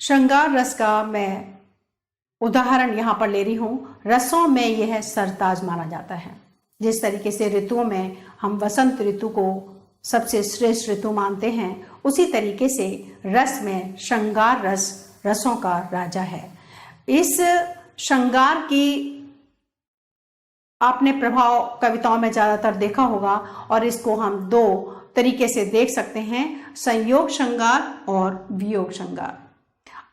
श्रृंगार रस का मैं उदाहरण यहाँ पर ले रही हूँ। रसों में यह सरताज माना जाता है। जिस तरीके से ऋतुओं में हम वसंत ऋतु को सबसे श्रेष्ठ ऋतु मानते हैं, उसी तरीके से रस में श्रृंगार रस रसों का राजा है। इस श्रृंगार की आपने प्रभाव कविताओं में ज़्यादातर देखा होगा और इसको हम दो तरीके से देख सकते हैं, संयोग श्रृंगार और वियोग श्रृंगार।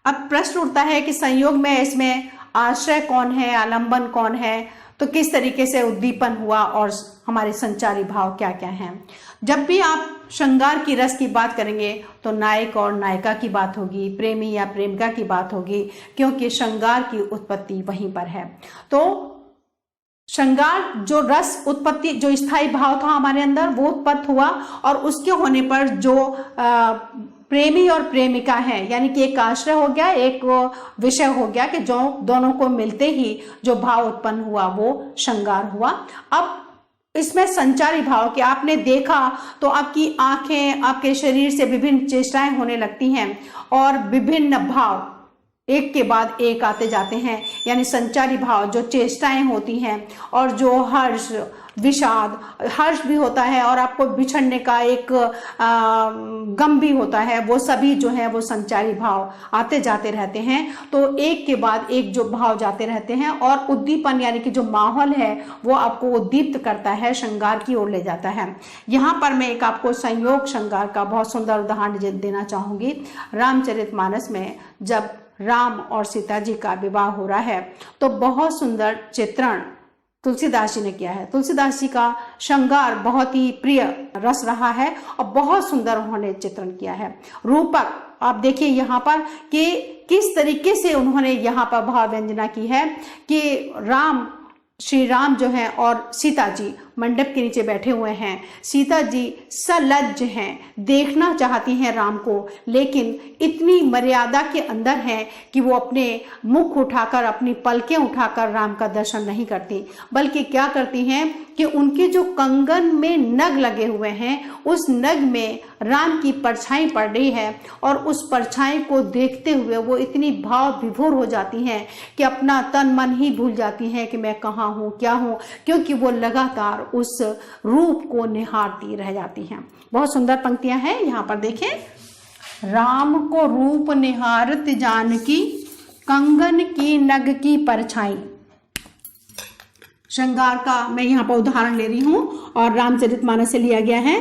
अब प्रश्न उठता है कि संयोग में इसमें आश्रय कौन है, आलंबन कौन है, तो किस तरीके से उद्दीपन हुआ और हमारे संचारी भाव क्या क्या हैं। जब भी आप श्रृंगार की रस की बात करेंगे तो नायक और नायिका की बात होगी, प्रेमी या प्रेमिका की बात होगी, क्योंकि श्रृंगार की उत्पत्ति वहीं पर है। तो श्रृंगार जो रस उत्पत्ति, जो स्थायी भाव था हमारे अंदर, वो उत्पत्त हुआ और उसके होने पर जो प्रेमी और प्रेमिका है, यानी कि एक आश्रय हो गया, एक विषय हो गया कि जो दोनों को मिलते ही जो भाव उत्पन्न हुआ वो श्रृंगार हुआ। अब इसमें संचारी भाव कि आपने देखा तो आपकी आंखें, आपके शरीर से विभिन्न चेष्टाएं होने लगती हैं और विभिन्न भाव एक के बाद एक आते जाते हैं, यानी संचारी भाव जो चेष्टाएं होती हैं और जो हर्ष, विषाद, हर्ष भी होता है और आपको बिछड़ने का एक गम भी होता है, वो सभी जो है वो संचारी भाव आते जाते रहते हैं। तो एक के बाद एक जो भाव जाते रहते हैं और उद्दीपन यानी कि जो माहौल है वो आपको उद्दीप्त करता है, श्रृंगार की ओर ले जाता है। यहाँ पर मैं एक आपको संयोग श्रृंगार का बहुत सुंदर उदाहरण देना चाहूंगी। रामचरितमानस में जब राम और सीता जी का विवाह हो रहा है तो बहुत सुंदर चित्रण तुलसीदास जी ने किया है। तुलसीदास जी का श्रृंगार बहुत ही प्रिय रस रहा है और बहुत सुंदर उन्होंने चित्रण किया है। रूपक आप देखिए यहाँ पर कि किस तरीके से उन्होंने यहाँ पर भाव व्यंजना की है कि श्री राम जो हैं और सीता जी मंडप के नीचे बैठे हुए हैं। सीता जी सलज्ज हैं, देखना चाहती हैं राम को, लेकिन इतनी मर्यादा के अंदर हैं कि वो अपने मुख उठाकर, अपनी पलकें उठाकर राम का दर्शन नहीं करती, बल्कि क्या करती हैं कि उनके जो कंगन में नग लगे हुए हैं, उस नग में राम की परछाई पड़ रही है और उस परछाई को देखते हुए वो इतनी भाव विभोर हो जाती हैं कि अपना तन मन ही भूल जाती हैं कि मैं कहाँ हूँ, क्या हूँ, क्योंकि वो लगातार उस रूप को निहारती रह जाती हैं। बहुत सुंदर पंक्तियां हैं यहाँ पर देखें। राम को रूप निहारत जानकी, कंगन की नग की परछाई। श्रृंगार का मैं यहाँ पर उदाहरण ले रही हूं और रामचरितमानस से लिया गया है।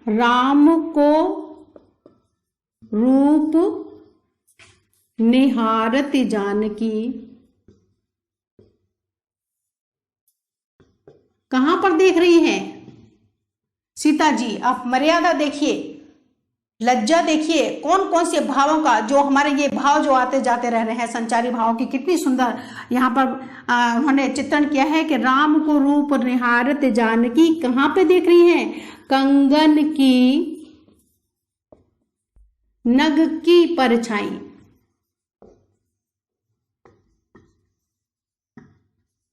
राम को रूप निहारत जानकी, कहां पर देख रही हैं सीता जी? आप मर्यादा देखिए, लज्जा देखिए, कौन कौन से भावों का, जो हमारे ये भाव जो आते जाते रह रहे हैं, संचारी भावों की कितनी सुंदर यहाँ पर उन्होंने चित्रण किया है कि राम को रूप निहारत जानकी, कहां पे देख रही हैं? कंगन की नग की परछाई।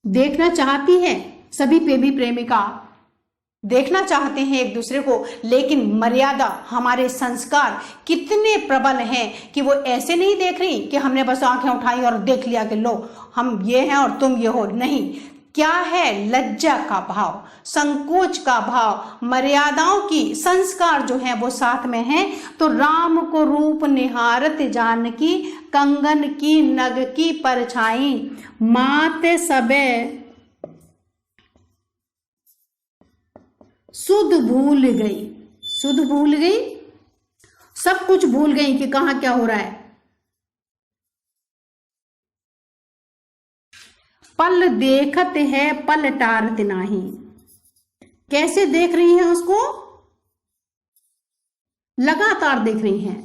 देखना चाहती है, सभी प्रेमिका देखना चाहते हैं एक दूसरे को, लेकिन मर्यादा, हमारे संस्कार कितने प्रबल हैं कि वो ऐसे नहीं देख रही कि हमने बस आंखें उठाई और देख लिया कि लो हम ये हैं और तुम ये हो। नहीं, क्या है? लज्जा का भाव, संकोच का भाव, मर्यादाओं की संस्कार जो है वो साथ में है। तो राम को रूप निहारत जानकी, कंगन की नग की परछाई, मात सबे सुध भूल गई। सुध भूल गई, सब कुछ भूल गई कि कहां क्या हो रहा है। पल देखत है पल टारत नाही, कैसे देख रही हैं उसको? लगातार देख रही हैं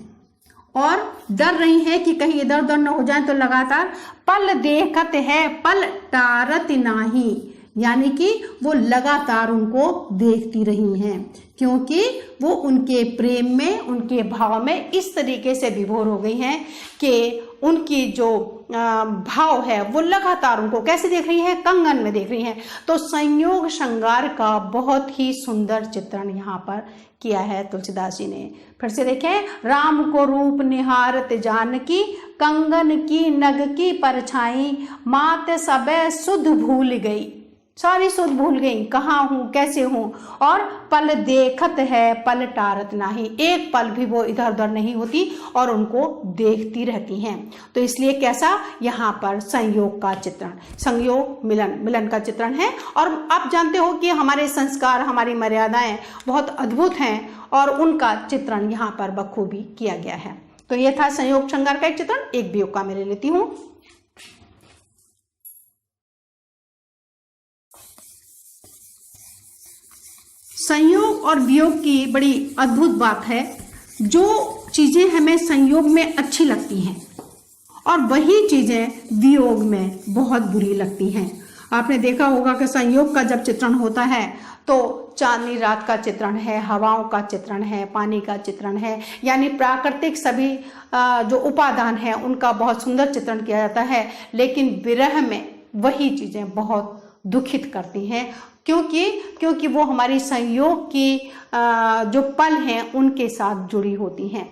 और डर रही हैं कि कहीं इधर उधर न हो जाए, तो लगातार पल देखत है पल टारत नाही, यानी कि वो लगातार उनको देखती रही हैं, क्योंकि वो उनके प्रेम में, उनके भाव में इस तरीके से विभोर हो गई हैं कि उनकी जो भाव है वो लगातार उनको कैसे देख रही है, कंगन में देख रही हैं। तो संयोग श्रृंगार का बहुत ही सुंदर चित्रण यहाँ पर किया है तुलसीदास जी ने। फिर से देखें, राम को रूप निहारत जानकी, कंगन की नग की परछाई, मात सबे सुध भूल गई, सारी सुध भूल गई, कहाँ हूँ कैसे हूँ, और पल देखत है पल टारत नाही, एक पल भी वो इधर उधर नहीं होती और उनको देखती रहती हैं। तो इसलिए कैसा यहाँ पर संयोग का चित्रण, संयोग मिलन का चित्रण है। और आप जानते हो कि हमारे संस्कार, हमारी मर्यादाएं बहुत अद्भुत हैं और उनका चित्रण यहाँ पर बखूबी किया गया है। तो ये था संयोग श्रृंगार का एक चित्रण। एक वियोग का मैं ले लेती हूँ। संयोग और वियोग की बड़ी अद्भुत बात है, जो चीजें हमें संयोग में अच्छी लगती हैं और वही चीजें वियोग में बहुत बुरी लगती हैं। आपने देखा होगा कि संयोग का जब चित्रण होता है तो चांदनी रात का चित्रण है, हवाओं का चित्रण है, पानी का चित्रण है, यानी प्राकृतिक सभी जो उपादान है उनका बहुत सुंदर चित्रण किया जाता है। लेकिन विरह में वही चीजें बहुत दुखित करती हैं, क्योंकि वो हमारी संयोग की जो पल हैं उनके साथ जुड़ी होती हैं।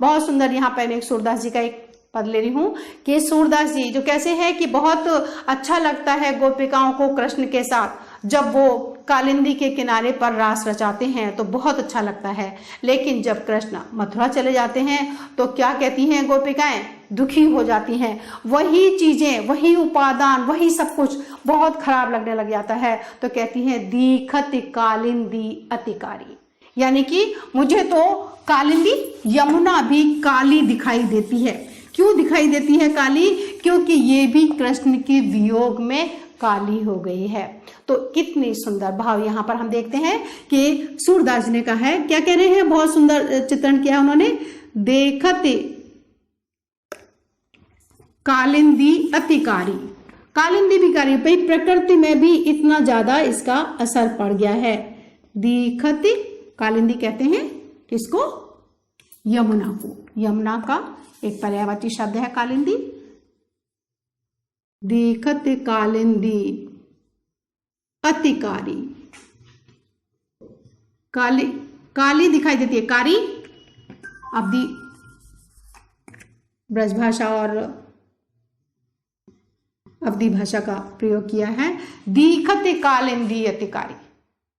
बहुत सुंदर यहाँ पर मैं एक सूरदास जी का एक पद ले रही हूँ कि सूरदास जी जो कैसे है कि बहुत अच्छा लगता है गोपिकाओं को कृष्ण के साथ, जब वो कालिंदी के किनारे पर रास रचाते हैं तो बहुत अच्छा लगता है। लेकिन जब कृष्ण मथुरा चले जाते हैं तो क्या कहती हैं गोपिकाएं, दुखी हो जाती हैं। वही चीजें, वही उपादान, वही सब कुछ बहुत खराब लगने लग जाता है। तो कहती हैं दीखत कालिंदी अतिकारी, यानी कि मुझे तो कालिंदी यमुना भी काली दिखाई देती है। क्यों दिखाई देती है काली? क्योंकि ये भी कृष्ण के वियोग में काली हो गई है। तो कितनी सुंदर भाव यहाँ पर हम देखते हैं कि सूरदास ने कहा है, क्या कह रहे हैं, बहुत सुंदर चित्रण किया उन्होंने, देखत कालिंदी अतिकारी, कालिंदी भी कारी, भाई प्रकृति में भी इतना ज्यादा इसका असर पड़ गया है। दीखत कालिंदी कहते हैं किसको? यमुना को। यमुना का एक पर्यायवाची शब्द है कालिंदी। देखत कालिंदी अतिकारी, काली काली दिखाई देती है, कारी अवधि ब्रजभाषा और अवधि भाषा का प्रयोग किया है। दीखत कालिंदी अतिकारी,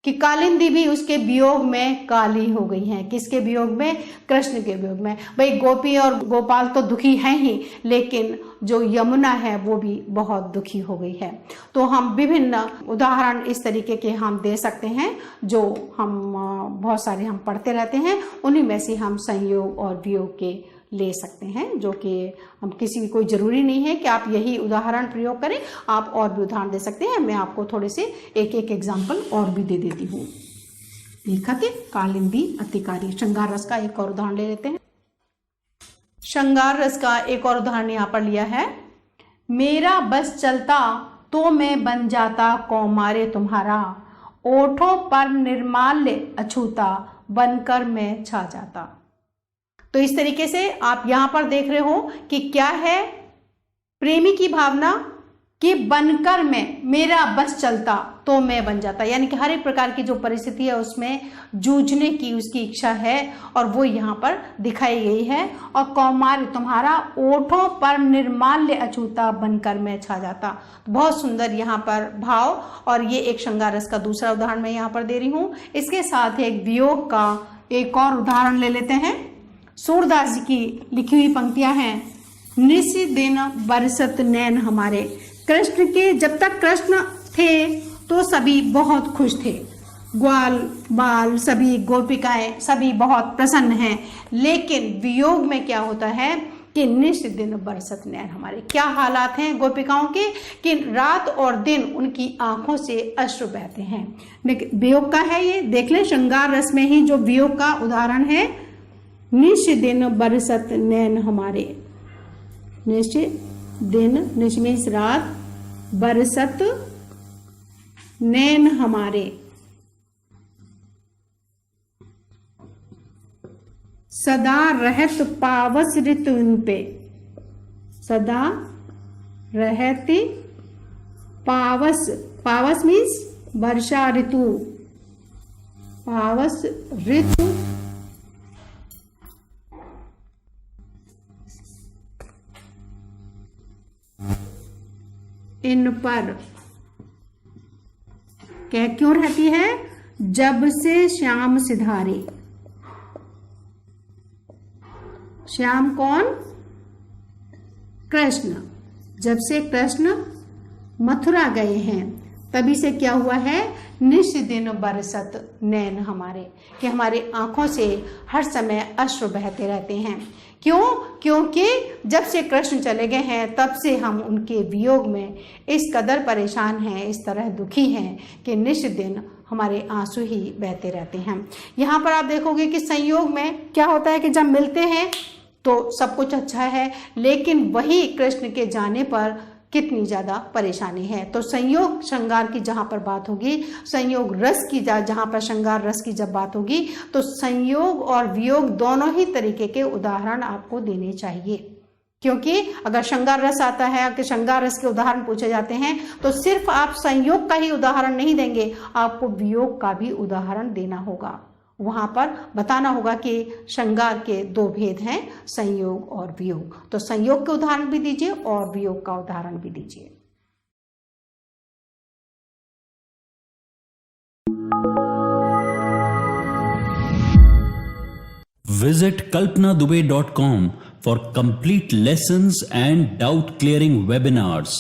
कि कालिंदी भी उसके वियोग में काली हो गई हैं। किसके वियोग में? कृष्ण के वियोग में। भाई गोपी और गोपाल तो दुखी हैं ही, लेकिन जो यमुना है वो भी बहुत दुखी हो गई है। तो हम विभिन्न उदाहरण इस तरीके के हम दे सकते हैं, जो हम बहुत सारे हम पढ़ते रहते हैं, उन्हीं में से हम संयोग और वियोग के ले सकते हैं, जो कि हम किसी कोई जरूरी नहीं है कि आप यही उदाहरण प्रयोग करें, आप और भी उदाहरण दे सकते हैं। मैं आपको थोड़े से एक एग्जाम्पल और भी दे देती हूँ। देखत कालिंदी अतिकारी, श्रृंगार रस का एक और उदाहरण ले लेते हैं। श्रृंगार रस का एक और उदाहरण यहाँ पर लिया है। मेरा बस चलता तो मैं बन जाता कौमारे तुम्हारा, ओठों पर निर्माल्य अछूता बनकर मैं छा जाता। तो इस तरीके से आप यहां पर देख रहे हो कि क्या है प्रेमी की भावना कि बनकर मैं, मेरा बस चलता तो मैं बन जाता, यानी कि हर एक प्रकार की जो परिस्थिति है उसमें जूझने की उसकी इच्छा है और वो यहाँ पर दिखाई गई है। और कौमार तुम्हारा ओठों पर निर्माल्य अछूता बनकर मैं छा जाता, बहुत सुंदर यहाँ पर भाव। और ये एक श्रृंगार रस का दूसरा उदाहरण मैं यहाँ पर दे रही हूँ। इसके साथ एक वियोग का एक और उदाहरण ले लेते हैं। सूरदास जी की लिखी हुई पंक्तियां हैं। निस दिन बरसत नैन हमारे, कृष्ण के जब तक कृष्ण थे तो सभी बहुत खुश थे, ग्वाल बाल सभी गोपिकाएं सभी बहुत प्रसन्न हैं। लेकिन वियोग में क्या होता है कि निस दिन बरसत नैन हमारे, क्या हालात हैं गोपिकाओं के कि रात और दिन उनकी आंखों से अश्रु बहते हैं। वियोग का है ये, देख लें श्रृंगार रस में ही जो वियोग का उदाहरण है। निश दिन बरसत नैन हमारे, निश दिन, निश मीन्स रात, बरसत नैन हमारे, सदा रहत पावस ऋतु उन पे, सदा रहती पावस, पावस मीन्स वर्षा ऋतु, पावस ऋतु इन पर क्यों रहती है? जब से श्याम सिधारे, श्याम कौन? कृष्ण। जब से कृष्ण मथुरा गए हैं तभी से क्या हुआ है? निश दिन बरसत नैन हमारे, कि हमारी आंखों से हर समय अश्रु बहते रहते हैं। क्यों? क्योंकि जब से कृष्ण चले गए हैं तब से हम उनके वियोग में इस कदर परेशान हैं, इस तरह दुखी हैं कि निश दिन हमारे आंसू ही बहते रहते हैं। यहाँ पर आप देखोगे कि संयोग में क्या होता है कि जब मिलते हैं तो सब कुछ अच्छा है, लेकिन वही कृष्ण के जाने पर कितनी ज़्यादा परेशानी है। तो संयोग श्रृंगार की जहाँ पर बात होगी, संयोग रस की जहाँ पर श्रृंगार रस की जब बात होगी, तो संयोग और वियोग दोनों ही तरीके के उदाहरण आपको देने चाहिए। क्योंकि अगर श्रृंगार रस आता है कि श्रृंगार रस के उदाहरण पूछे जाते हैं तो सिर्फ आप संयोग का ही उदाहरण नहीं देंगे, आपको वियोग का भी उदाहरण देना होगा। वहां पर बताना होगा कि श्रृंगार के दो भेद हैं, संयोग और वियोग। तो संयोग के उदाहरण भी दीजिए और वियोग का उदाहरण भी दीजिए। Visit kalpanadube.com for complete lessons and doubt clearing webinars.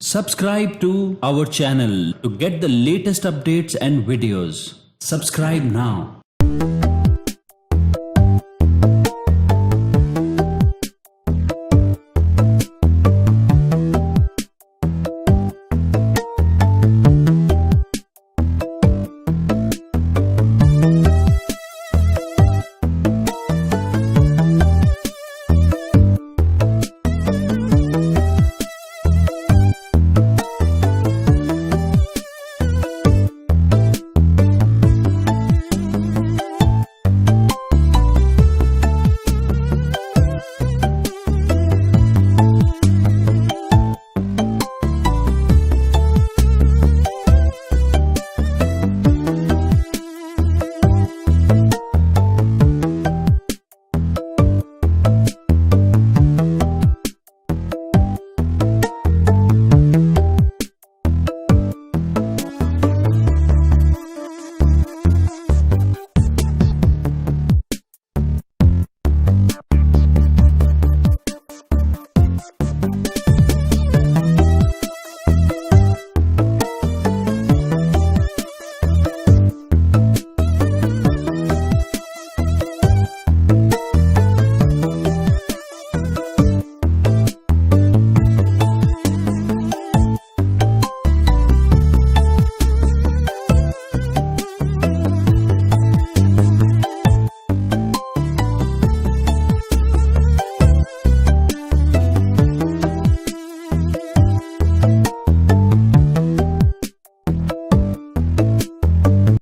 Subscribe to our channel to get the latest updates and videos. Subscribe now.